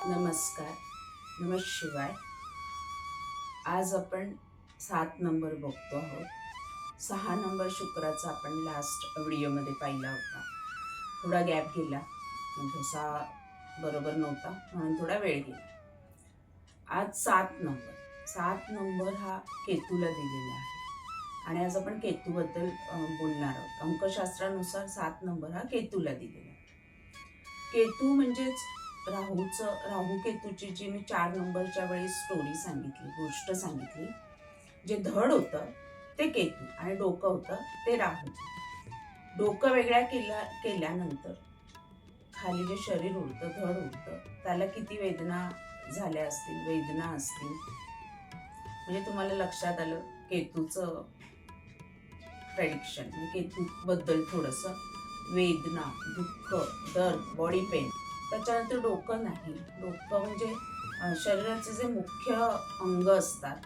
नमस्कार. नमः शिवाय. आज आपण 7 नंबर बघतो आहोत. 6 नंबर शुक्राचा आपण लास्ट व्हिडिओमध्ये पाहिला होता. थोडा गॅप गेला, थोडासा बरोबर नव्हता म्हणून थोडा वेळ गेला. आज 7 नंबर हा केतूला दिलेला आहे आणि आज आपण केतूबद्दल बोलणार आहोत. अंकशास्त्रानुसार 7 नंबर हा केतूला दिलेला आहे. केतू म्हणजेच राहू केतूची जी मी 4 नंबरच्या वेळी स्टोरी सांगितली, गोष्ट सांगितली. जे धड होतं ते केतू आणि डोकं होतं ते राहू. डोकं वेगळ्या केल्यानंतर खाली जे शरीर उडतं, धड उडतं, त्याला किती वेदना झाल्या असतील, वेदना असतील. म्हणजे तुम्हाला लक्षात आलं केतूचं प्रेडिक्शन, केतू बद्दल थोडंसं वेदना, दुःख, दर्द, बॉडी पेन. त्याच्यानंतर डोकं नाही. डोकं म्हणजे शरीराचे जे मुख्य अंग असतात,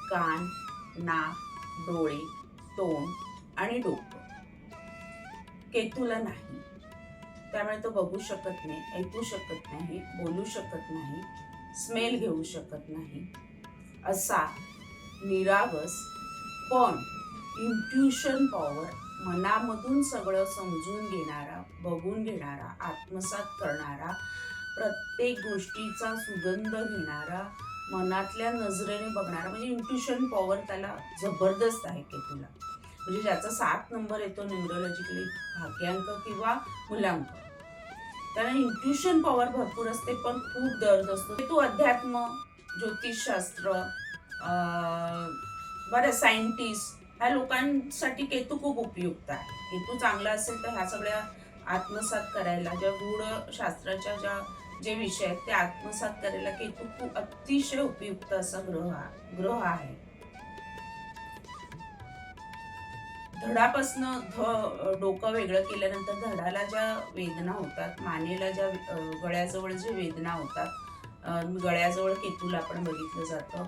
कान, नाक, डोळे, तोंड आणि डोकं. केतूला नाही. त्यामुळे तो बघू शकत नाही, ऐकू शकत नाही, बोलू शकत नाही, स्मेल घेऊ शकत नाही. असा निरागस पण इंट्युशन पॉवर, मनामधून सगळं समजून घेणारा, बघून घेणारा, आत्मसात करणारा, प्रत्येक गोष्टीचा सुगंध घेणारा, मनातल्या नजरेने बघणारा, म्हणजे इंट्युशन पॉवर त्याला जबरदस्त आहे केतूला. म्हणजे ज्याचा 7 नंबर येतो न्यूमरोलॉजिकली, भाग्यांक किंवा मूलांक, त्याला इंट्युशन पॉवर भरपूर असते, पण खूप दर्द असतो. केतू अध्यात्म, ज्योतिषशास्त्र, बरं सायंटिस्ट, ह्या लोकांसाठी केतू खूप उपयुक्त आहे. केतू चांगला असेल तर ह्या सगळ्या आत्मसात करायला, ज्या गूढ शास्त्राच्या जे विषय आहेत ते आत्मसात करायला केतू खूप अतिशय उपयुक्त असा ग्रह आहे. धडापासनं डोकं वेगळं केल्यानंतर धडाला ज्या वेदना होतात, मानेला ज्या गळ्याजवळ जे वेदना होतात, गळ्याजवळ केतूला आपण बघितलं जातं.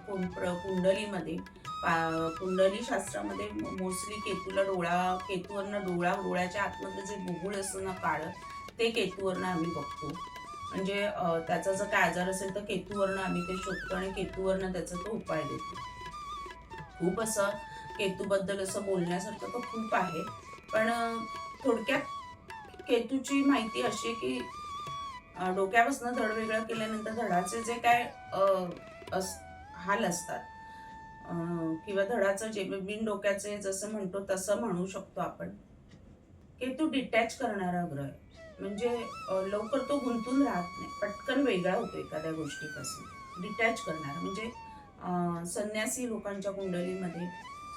कुंडलीमध्ये, कुंडली शास्त्रामध्ये मोस्टली केतूवरनं डोळ्याच्या आतमध्ये जे बुबुळ असतं ना काळं, ते केतूवरनं आम्ही बघतो. म्हणजे त्याचा जर काय आजार असेल तर केतूवरनं आम्ही ते शोधतो आणि केतूवरनं त्याचा तो उपाय देतो. खूप असं केतूबद्दल असं बोलण्यासारखं तर खूप आहे, पण थोडक्यात केतूची माहिती अशी आहे की डोक्यापासून धड वेगळं केल्यानंतर धडाचे जे काय हाल असतात, किंवा धडाचं जे बिन डोक्याचे जसं म्हणतो तसं म्हणू शकतो आपण. केतू डिटॅच करणारा ग्रह आहे. म्हणजे लवकर तो गुंतून राहत नाही, पटकन वेगळा होतो एखाद्या गोष्टीपासून. डिटॅच करणारा म्हणजे संन्यासी लोकांच्या कुंडलीमध्ये,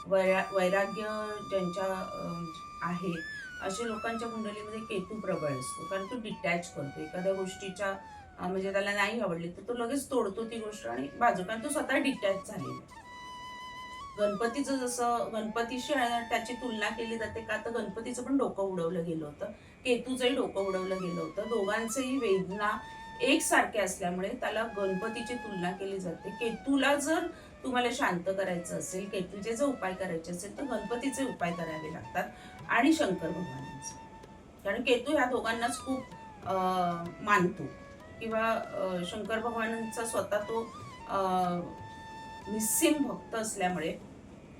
वैराग्य ज्यांच्या आहे अशा लोकांच्या कुंडलीमध्ये केतू प्रबळ असतो, कारण तो डिटॅच करतो एखाद्या गोष्टीच्या, म्हणजे त्याला नाही आवडली तर तो लगेच तोडतो ती गोष्ट आणि बाजू, कारण तो स्वतः डिटॅच झालेला. गणपतीचं जसं गणपतीशी त्याची तुलना केली जाते का, तर गणपतीचं पण डोकं उडवलं गेलं होतं, केतूचंही डोकं उडवलं गेलं होतं. दोघांचेही वेदना एकसारख्या असल्यामुळे त्याला गणपतीची तुलना केली जाते. केतूला जर तुम्हाला शांत करायचं असेल, केतूचे जर उपाय करायचे असेल तर गणपतीचे उपाय करावे लागतात आणि शंकर भगवानांचे, कारण केतू ह्या दोघांनाच खूप मानतो. किंवा शंकर भगवानांचा स्वतः तो निस्सीम भक्त असल्यामुळे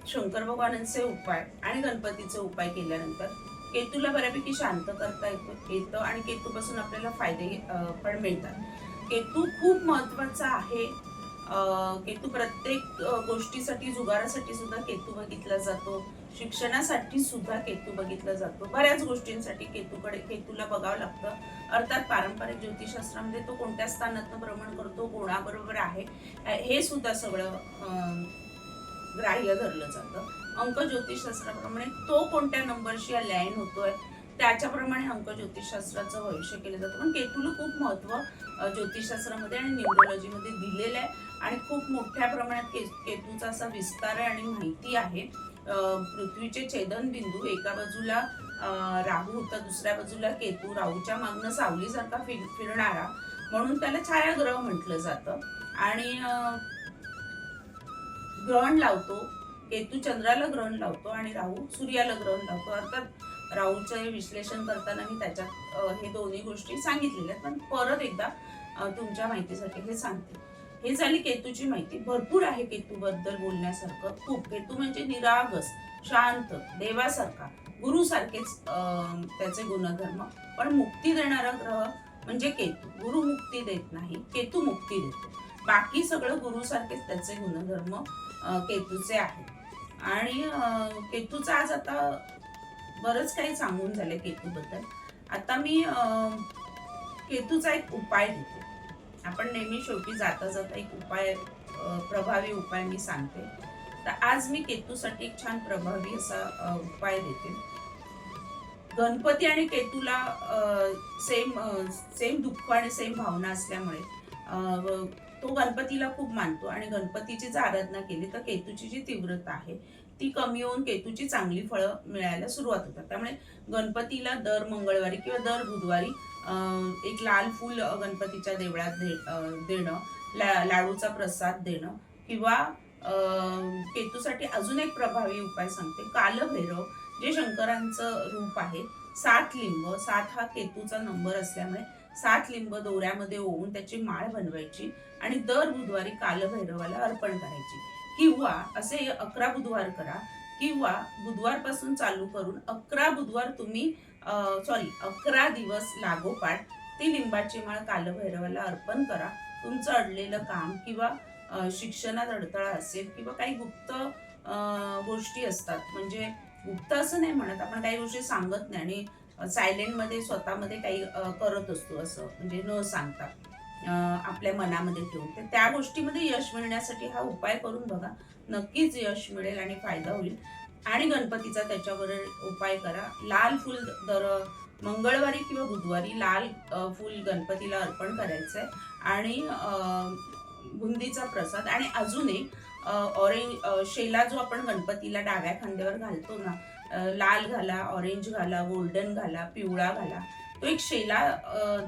शंकर भगवानांचे उपाय आणि गणपतीचे उपाय केल्यानंतर केतूला बऱ्यापैकी शांत करता येतं आणि केतूपासून आपल्याला फायदे पण मिळतात. केतू खूप महत्वाचा आहे. केतू प्रत्येक गोष्टीसाठी, जुगारासाठी सुद्धा केतू बघितला जातो, शिक्षणासाठी सुद्धा केतू बघितला जातो, बऱ्याच गोष्टींसाठी केतूला बघावं लागतं. अर्थात पारंपरिक ज्योतिषशास्त्रामध्ये तो कोणत्या स्थानातनं भ्रमण करतो, कोणाबरोबर आहे, हे सुद्धा सगळं ग्राह्य धरलं जातं. अंक ज्योतिषशास्त्राप्रमाणे तो कोणत्या नंबरशी अलाइन होतोय त्याच्याप्रमाणे अंक ज्योतिषशास्त्राचं भविष्य केलं जातं. पण केतूला खूप महत्व ज्योतिषशास्त्रामध्ये आणि न्यूमरोलॉजीमध्ये दिलेलं आहे आणि खूप मोठ्या प्रमाणात केतूचा असा विस्तार आहे आणि माहिती आहे. पृथ्वीचे छेदन बिंदू, एका बाजूला राहू होता, दुसऱ्या बाजूला केतू, राहूच्या मागनं सावलीसारखा फिरणारा, म्हणून त्याला छायाग्रह म्हटलं जातं. आणि ग्रहण लावतो, केतू चंद्राला ग्रहण लावतो आणि राहू सूर्याला ग्रहण लावतो. अर्थात राहूचं विश्लेषण करताना मी त्याच्यात हे दोन्ही गोष्टी सांगितलेल्या आहेत, पण परत एकदा तुमच्या माहितीसाठी हे सांगते. हे झाली केतूची माहिती. भरपूर आहे केतूबद्दल बोलण्यासारखं खूप. केतू म्हणजे निरागस, शांत, देवासारखा, गुरुसारखेच त्याचे गुणधर्म. पण मुक्ती देणारा ग्रह म्हणजे केतू. गुरु मुक्ती देत नाही, केतू मुक्ती देतो. बाकी सगळं गुरुसारखेच त्याचे गुणधर्म केतूचे आहेत. आणि केतूचा आज आता बरंच काही सांगून झालं केतूबद्दल. आता मी केतूचा एक उपाय देते. आपण नेहमी शेवटी जाता जाता एक उपाय, प्रभावी उपाय मी सांगते. तर आज मी केतूसाठी एक छान प्रभावी असा उपाय देते. गणपती आणि केतूला सेम सेम दुःख आणि सेम भावना असल्यामुळे तो गणपतीला खूप मानतो आणि गणपतीची जर आराधना केली तर केतूची जी तीव्रता आहे ती कमी होऊन केतूची चांगली फळं मिळायला सुरुवात होतात. त्यामुळे गणपतीला दर मंगळवारी किंवा दर बुधवारी एक लाल फूल गणपतीच्या देवळात देणं, लाडूचा प्रसाद देणं, किंवा केतूसाठी अजून एक प्रभावी उपाय सांगते. कालभैरव जे शंकरांचं रूप आहे, 7 लिंब, 7 हा केतूचा नंबर असल्यामुळे 7 लिंब दोऱ्यामध्ये ओवून त्याची माळ बनवायची आणि दर बुधवारी कालभैरवाला अर्पण करायची. किंवा असे 11 बुधवार करा, किंवा बुधवारपासून चालू करून 11 बुधवार तुम्ही 11 दिवस लागोपाठ ती लिंबाची माळ कालभैरवाला अर्पण करा. तुमचं अडलेलं काम किंवा शिक्षणात अडथळा असेल किंवा काही गुप्त गोष्टी असतात, म्हणजे गुप्त असं नाही म्हणत, आपण काही गोष्टी सांगत नाही आणि सायलेंटमध्ये स्वतःमध्ये काही करत असतो, असं म्हणजे न सांगता आपल्या मनामध्ये ठेवून, तर त्या गोष्टीमध्ये यश मिळण्यासाठी हा उपाय करून बघा. नक्कीच यश मिळेल आणि फायदा होईल. आणि गणपतीचा त्याच्यावर उपाय करा. लाल फूल दर मंगळवारी किंवा बुधवारी लाल फूल गणपतीला अर्पण करायचंय आणि बुंदीचा प्रसाद. आणि अजून एक ऑरेंज शेला जो आपण गणपतीला डाव्या खांद्यावर घालतो ना, लाल घाला, ऑरेंज घाला, गोल्डन घाला, पिवळा घाला, तो एक शेला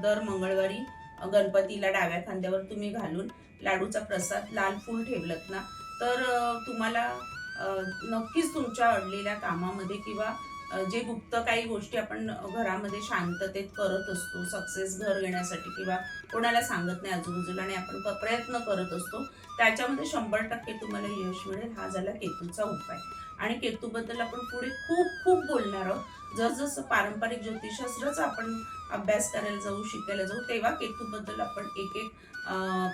दर मंगळवारी गणपतीला डाव्या खांद्यावर तुम्ही घालून लाडूचा प्रसाद, लाल फूल ठेवलत ना, तर तुम्हाला नक्कीच तुमच्या अडलेल्या कामामध्ये किंवा जे गुप्त काही गोष्टी आपण घरामध्ये शांततेत करत असतो, सक्सेस घर घेण्यासाठी किंवा कोणाला सांगत नाही आजूबाजूला आणि आपण प्रयत्न करत असतो, त्याच्यामध्ये 100% तुम्हाला यश मिळेल. हा झाला केतूचा उपाय. आणि केतूबद्दल आपण पुढे खूप खूप बोलणार आहोत. जसजसं पारंपरिक ज्योतिषशास्त्रच आपण अभ्यास करायला जाऊ, शिकायला जाऊ, तेव्हा केतूबद्दल आपण एक एक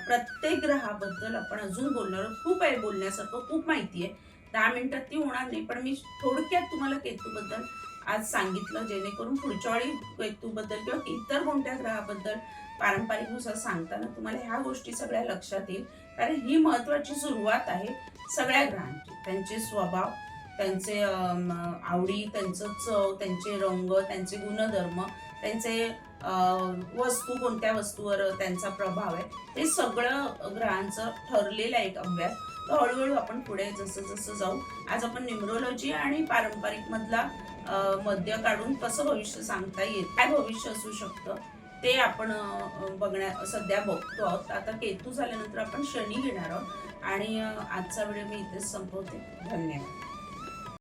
प्रत्येक ग्रहाबद्दल आपण अजून बोलणार आहोत. खूप आहे बोलण्यासारखं, खूप माहिती आहे. 10 मिनिटात ती होणार नाही, पण मी थोडक्यात तुम्हाला केतूबद्दल आज सांगितलं, जेणेकरून पुढच्या वेळी केतूबद्दल किंवा इतर कोणत्या ग्रहाबद्दल पारंपरिकनुसार सांगताना तुम्हाला ह्या गोष्टी सगळ्या लक्षात येईल. कारण ही महत्वाची सुरुवात आहे सगळ्या ग्रहांची. त्यांचे स्वभाव, त्यांचे आवडी, त्यांचं चव, त्यांचे रंग, त्यांचे गुणधर्म, त्यांचे वस्तू, कोणत्या वस्तूवर त्यांचा प्रभाव आहे, हे सगळं ग्रहांचं ठरलेला एक अभ्यास. तर हळूहळू आपण पुढे जसं जसं जाऊ. आज आपण न्यूमरोलॉजी आणि पारंपरिक मधला मध्य काढून कसं भविष्य सांगता येईल, काय भविष्य असू शकतं, ते आपण सध्या बघतो आहोत. आता केतू झाल्यानंतर आपण शनी घेणार आहोत. आणि आजचा व्हिडिओ मी इथेच संपवते. धन्यवाद.